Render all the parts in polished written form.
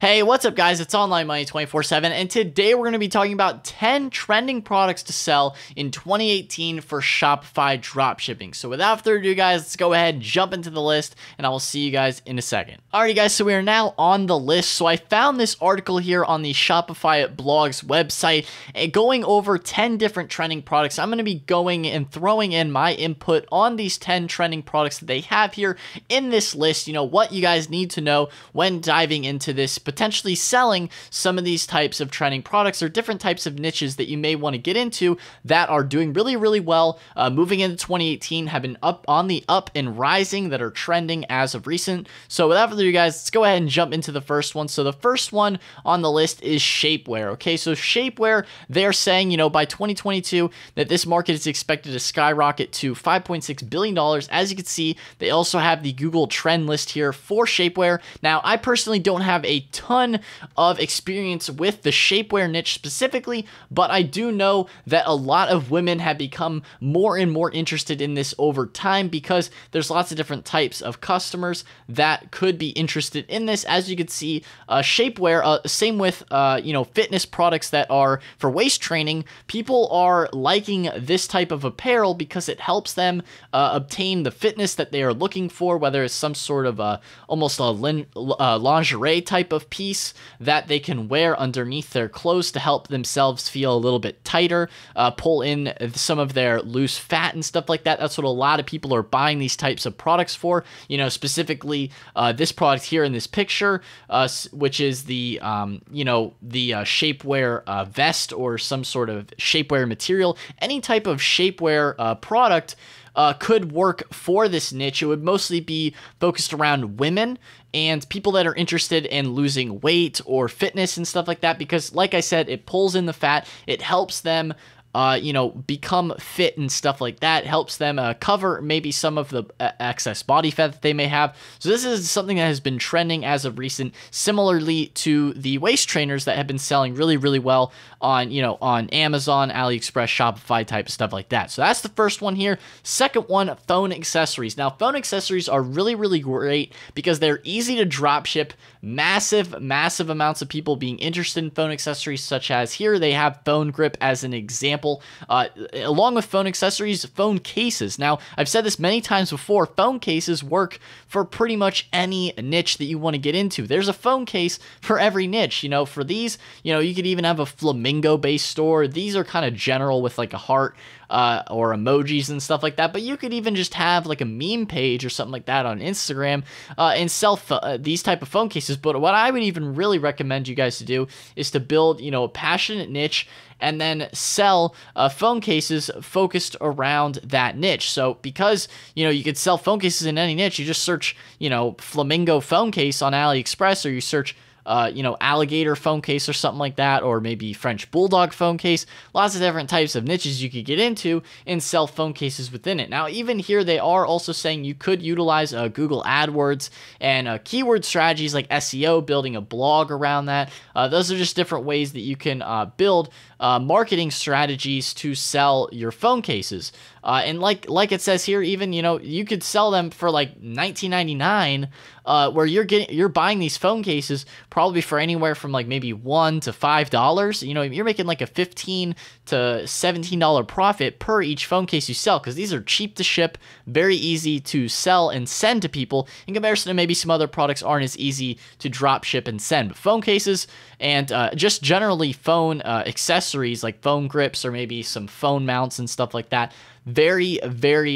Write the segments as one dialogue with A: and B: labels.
A: Hey, what's up guys? It's Online Money 24/7 and today we're going to be talking about 10 trending products to sell in 2018 for Shopify dropshipping. So without further ado guys, let's go ahead and jump into the list and I will see you guys in a second. Alrighty guys, so we are now on the list. So I found this article here on the Shopify blog's website going over 10 different trending products. I'm going to be going and throwing in my input on these 10 trending products that they have here in this list. You know, what you guys need to know when diving into this, potentially selling some of these types of trending products or different types of niches that you may want to get into that are doing really well, moving into 2018, have been on the up and rising, that are trending as of recent. So without further ado guys, let's go ahead and jump into the first one. So the first one on the list is Shapewear. Okay, so Shapewear, they're saying, you know, by 2022 that this market is expected to skyrocket to $5.6 billion. As you can see, they also have the Google trend list here for Shapewear. Now, I personally don't have a ton of experience with the shapewear niche specifically, but I do know that a lot of women have become more and more interested in this over time because there's lots of different types of customers that could be interested in this. As you can see, shapewear, same with you know, fitness products that are for waist training. People are liking this type of apparel because it helps them obtain the fitness that they are looking for, whether it's some sort of almost a lingerie type of piece that they can wear underneath their clothes to help themselves feel a little bit tighter, pull in some of their loose fat and stuff like that. That's what a lot of people are buying these types of products for. You know, specifically this product here in this picture, which is the you know, the shapewear vest or some sort of shapewear material. Any type of shapewear product could work for this niche. It would mostly be focused around women and people that are interested in losing weight or fitness and stuff like that, because like I said, it pulls in the fat, it helps them you know, become fit and stuff like that. It helps them cover maybe some of the excess body fat that they may have. So this is something that has been trending as of recent, similarly to the waist trainers that have been selling really well on, you know, on Amazon, AliExpress, Shopify type stuff like that. So that's the first one here. Second one, phone accessories. Now, phone accessories are really great because they're easy to drop ship. Massive amounts of people being interested in phone accessories, such as here they have phone grip as an example. Along with phone accessories, phone cases. Now, I've said this many times before, phone cases work for pretty much any niche that you want to get into. There's a phone case for every niche. You know, for these, you know, you could even have a flamingo-based store. These are kind of general with like a heart or emojis and stuff like that, but you could even just have like a meme page or something like that on Instagram and sell these type of phone cases. But what I would even really recommend you guys to do is to build, you know, a passionate niche and then sell phone cases focused around that niche. So because, you know, you could sell phone cases in any niche, you just search, you know, flamingo phone case on AliExpress, or you search you know, alligator phone case or something like that, or maybe French bulldog phone case. Lots of different types of niches you could get into and sell phone cases within it. Now, even here, they are also saying you could utilize Google AdWords and keyword strategies like SEO, building a blog around that. Those are just different ways that you can build marketing strategies to sell your phone cases. And like it says here, even, you know, you could sell them for like $19.99, where you're buying these phone cases probably for anywhere from like maybe $1 to $5. You know, you're making like a $15 to $17 profit per each phone case you sell, because these are cheap to ship, very easy to sell and send to people, in comparison to maybe some other products aren't as easy to drop ship and send. But phone cases and just generally phone accessories like phone grips or maybe some phone mounts and stuff like that, very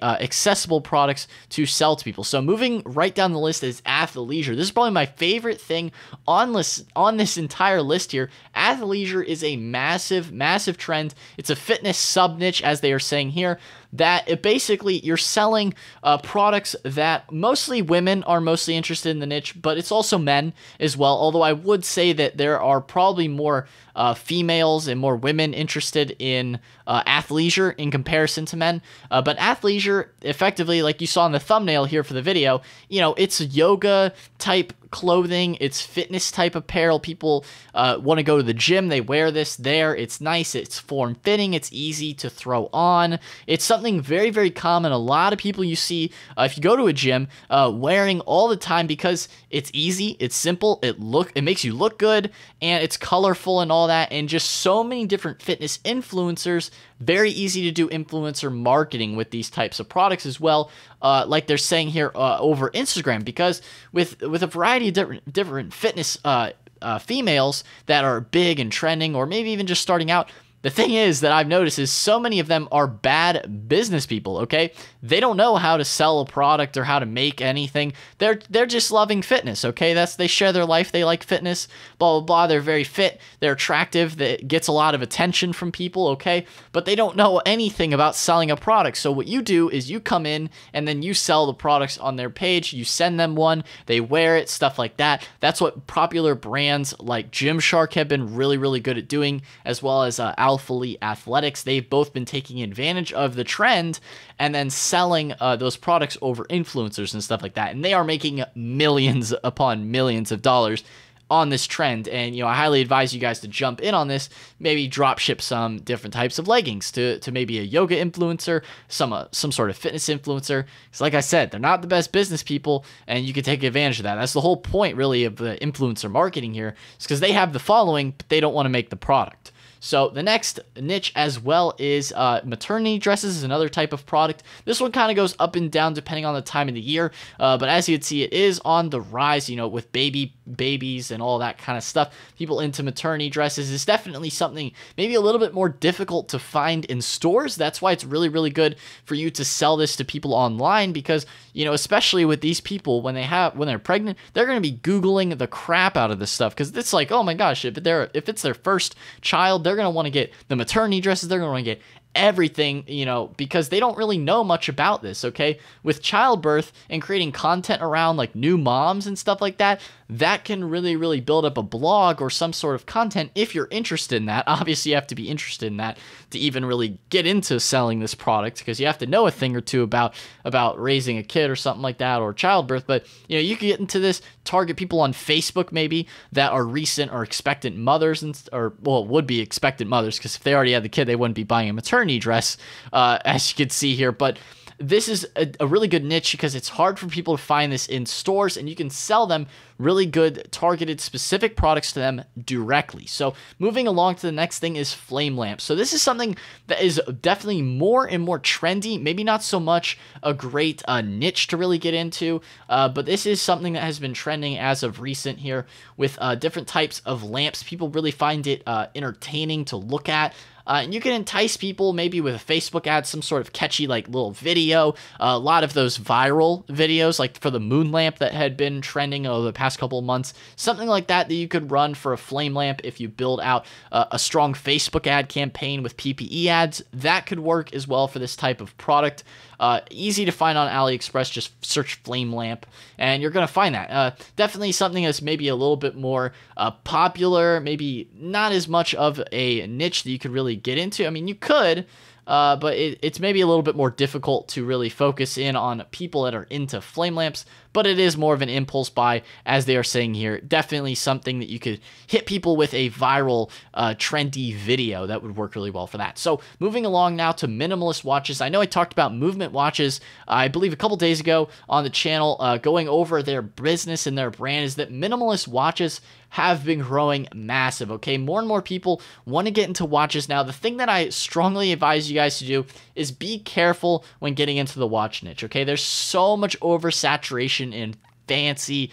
A: accessible products to sell to people. So moving right down the list is Athleisure. This is probably my favorite thing on this entire list here. Athleisure is a massive trend. It's a fitness sub niche, as they are saying here, that it basically you're selling products that mostly women are mostly interested in the niche, but it's also men as well. Although I would say that there are probably more females and more women interested in athleisure in comparison to men. But athleisure, effectively, like you saw in the thumbnail here for the video, you know, it's yoga type clothing. It's fitness type apparel. People want to go to the gym. They wear this there. It's nice. It's form-fitting. It's easy to throw on. It's something very, very common. A lot of people you see, if you go to a gym, wearing all the time because it's easy, it's simple, it makes you look good, and it's colorful and all that, and just so many different fitness influencers. Very easy to do influencer marketing with these types of products as well, like they're saying here over Instagram, because with a variety of different fitness females that are big and trending, or maybe even just starting out. The thing is that I've noticed is so many of them are bad business people, okay? They don't know how to sell a product or how to make anything. They're just loving fitness, okay? They share their life. They like fitness, blah, blah, blah. They're very fit. They're attractive. That gets a lot of attention from people, okay? But they don't know anything about selling a product. So what you do is you come in and then you sell the products on their page. You send them one. They wear it, stuff like that. That's what popular brands like Gymshark have been really, really good at doing, as well as Alpha Elite Athletics. They've both been taking advantage of the trend and then selling those products over influencers and stuff like that. And they are making millions upon millions of dollars on this trend. And, I highly advise you guys to jump in on this, maybe drop ship some different types of leggings to maybe a yoga influencer, some sort of fitness influencer. Because like I said, they're not the best business people, and you can take advantage of that. That's the whole point, really, of the influencer marketing here, is because they have the following, but they don't want to make the product. So the next niche as well is maternity dresses is another type of product. This one kind of goes up and down depending on the time of the year. But as you can see, it is on the rise, with babies and all that kind of stuff. People into maternity dresses is definitely something maybe a little bit more difficult to find in stores. That's why it's really, really good for you to sell this to people online, because, especially with these people, when they're pregnant, they're going to be Googling the crap out of this stuff, because it's like, oh my gosh, if it's their first child, they're going to want to get the maternity dresses. They're going to want to get everything, because they don't really know much about this, okay? With childbirth and creating content around like new moms and stuff like that, that can really, really build up a blog or some sort of content if you're interested in that. Obviously, you have to be interested in that to even really get into selling this product, because you have to know a thing or two about raising a kid or something like that, or childbirth. But, you can get into this, target people on Facebook maybe that are recent or expectant mothers, would be expectant mothers, because if they already had the kid, they wouldn't be buying a maternity dress, as you can see here. But this is a really good niche because it's hard for people to find this in stores, and you can sell them really good, targeted, specific products to them directly. So moving along to the next thing is flame lamps. So this is something that is definitely more and more trendy, maybe not so much a great niche to really get into, but this is something that has been trending as of recent here with different types of lamps. People really find it entertaining to look at. And you can entice people maybe with a Facebook ad, some sort of catchy like little video. A lot of those viral videos, like for the moon lamp that had been trending over the past couple of months, something like that you could run for a flame lamp if you build out a strong Facebook ad campaign with PPE ads. That could work as well for this type of product. Easy to find on AliExpress. Just search flame lamp and you're going to find that. Definitely something that's maybe a little bit more popular, maybe not as much of a niche that you could really get into. I mean, you could, but it's maybe a little bit more difficult to really focus in on people that are into flame lamps, but it is more of an impulse buy, as they are saying here. Definitely something that you could hit people with a viral, trendy video that would work really well for that. So moving along now to minimalist watches. I know I talked about movement watches, I believe a couple days ago on the channel, going over their business and their brand, is that minimalist watches have been growing massive, okay? More and more people want to get into watches now. The thing that I strongly advise you guys to do is be careful when getting into the watch niche, okay? There's so much oversaturation in fancy,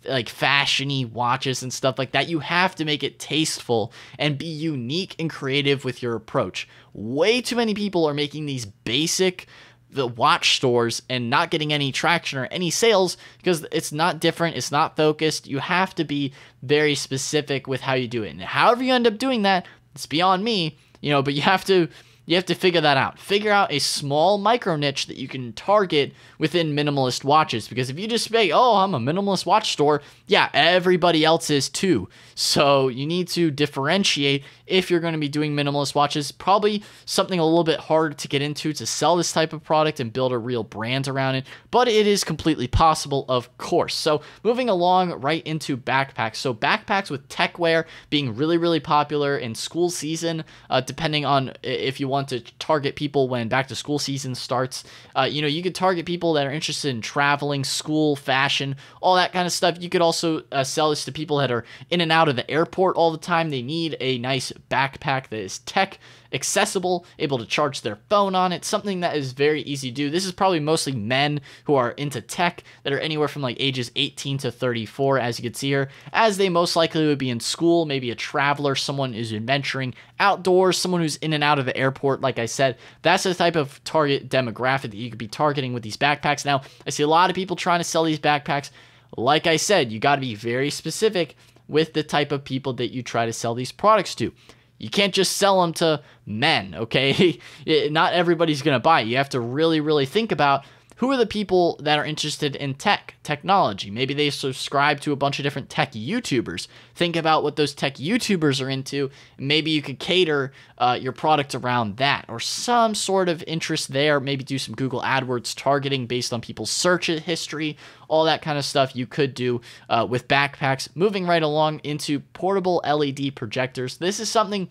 A: like fashion-y watches and stuff like that. You have to make it tasteful and be unique and creative with your approach. Way too many people are making these basic watch stores and not getting any traction or any sales because it's not different, it's not focused. You have to be very specific with how you do it. And however you end up doing that, it's beyond me, but you have to you have to figure that out. Figure out a small micro niche that you can target within minimalist watches, because if you just say, oh, I'm a minimalist watch store, yeah, everybody else is too. So you need to differentiate if you're going to be doing minimalist watches. Probably something a little bit hard to get into to sell this type of product and build a real brand around it, but it is completely possible, of course. So moving along right into backpacks. So backpacks with tech wear being really, really popular in school season, depending on if you want to target people when back to school season starts. You could target people that are interested in traveling, school, fashion, all that kind of stuff. You could also sell this to people that are in and out of the airport all the time. They need a nice backpack that is tech accessible, able to charge their phone on it, something that is very easy to do. This is probably mostly men who are into tech that are anywhere from like ages 18 to 34, as you can see here, as they most likely would be in school, maybe a traveler, someone who's adventuring outdoors, someone who's in and out of the airport. Like I said, that's the type of target demographic that you could be targeting with these backpacks. Now, I see a lot of people trying to sell these backpacks. Like I said, you got to be very specific with the type of people that you try to sell these products to. You can't just sell them to men, okay? Not everybody's going to buy it. You have to really, really think about who are the people that are interested in technology. Maybe they subscribe to a bunch of different tech YouTubers. Think about what those tech YouTubers are into. Maybe you could cater your product around that, or some sort of interest there. Maybe do some Google AdWords targeting based on people's search history, all that kind of stuff you could do with backpacks. Moving right along into portable LED projectors. This is something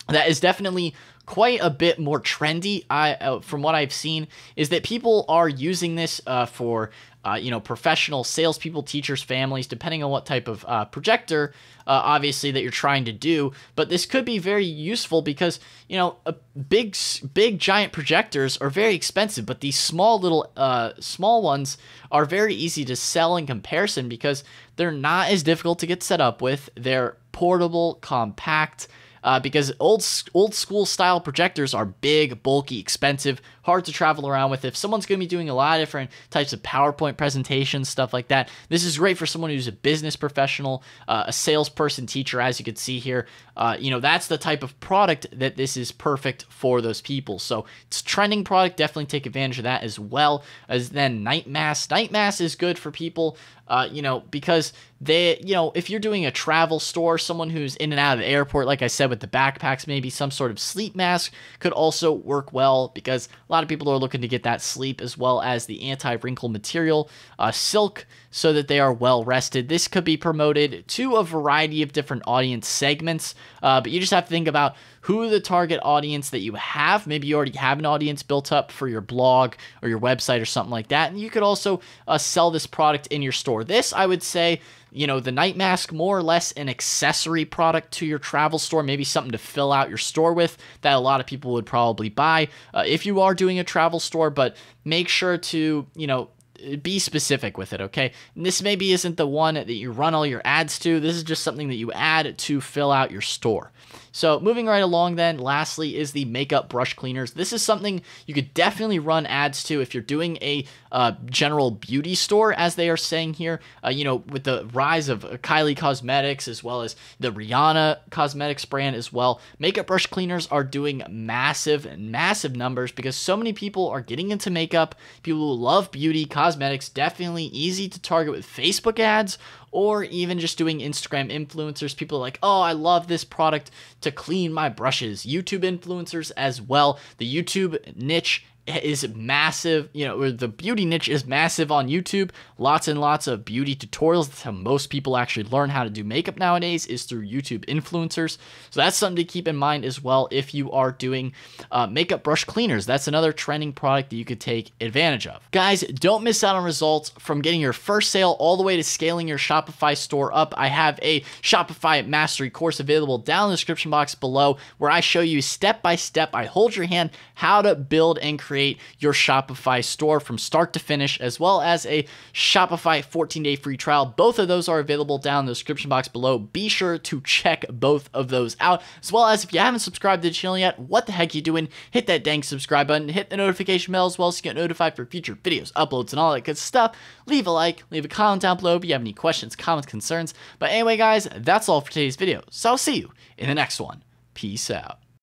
A: that is definitely quite a bit more trendy. From what I've seen, is that people are using this for professional salespeople, teachers, families, depending on what type of projector, obviously, that you're trying to do. But this could be very useful because, big giant projectors are very expensive, but these small ones are very easy to sell in comparison because they're not as difficult to get set up with. They're portable, compact. Because old school style projectors are big, bulky, expensive, hard to travel around with. If someone's going to be doing a lot of different types of PowerPoint presentations, stuff like that, this is great for someone who's a business professional, a salesperson, teacher, as you can see here. That's the type of product that this is perfect for those people. So it's a trending product. Definitely take advantage of that, as well as then night mask. Night mask is good for people, because if you're doing a travel store, someone who's in and out of the airport, like I said, with the backpacks, maybe some sort of sleep mask could also work well, because a lot of people are looking to get that sleep, as well as the anti-wrinkle material, silk, so that they are well rested. This could be promoted to a variety of different audience segments, but you just have to think about who the target audience that you have. Maybe you already have an audience built up for your blog or your website or something like that, and you could also sell this product in your store. This, I would say, the night mask, more or less an accessory product to your travel store, maybe something to fill out your store with that a lot of people would probably buy if you are doing a travel store, but make sure to, be specific with it, okay? And this maybe isn't the one that you run all your ads to. This is just something that you add to fill out your store. So moving right along then, lastly is the makeup brush cleaners. This is something you could definitely run ads to if you're doing a general beauty store, as they are saying here. With the rise of Kylie Cosmetics, as well as the Rihanna Cosmetics brand as well, makeup brush cleaners are doing massive numbers because so many people are getting into makeup. People who love beauty, cosmetics, definitely easy to target with Facebook ads, or even just doing Instagram influencers. People are like, oh, I love this product to clean my brushes. YouTube influencers as well. The YouTube niche is massive, or the beauty niche is massive on YouTube. Lots and lots of beauty tutorials. That's how most people actually learn how to do makeup nowadays, is through YouTube influencers. So that's something to keep in mind as well if you are doing makeup brush cleaners. That's another trending product that you could take advantage of. Guys, don't miss out on results from getting your first sale all the way to scaling your Shopify store up. I have a Shopify Mastery course available down in the description box below, where I show you step by step, I hold your hand, how to build and create your Shopify store from start to finish, as well as a Shopify 14-day free trial. Both of those are available down in the description box below. Be sure to check both of those out, as well as if you haven't subscribed to the channel yet, what the heck are you doing? Hit that dang subscribe button, hit the notification bell as well, so you get notified for future videos, uploads, and all that good stuff. Leave a like, leave a comment down below if you have any questions, comments, concerns. But anyway, guys, that's all for today's video, so I'll see you in the next one. Peace out.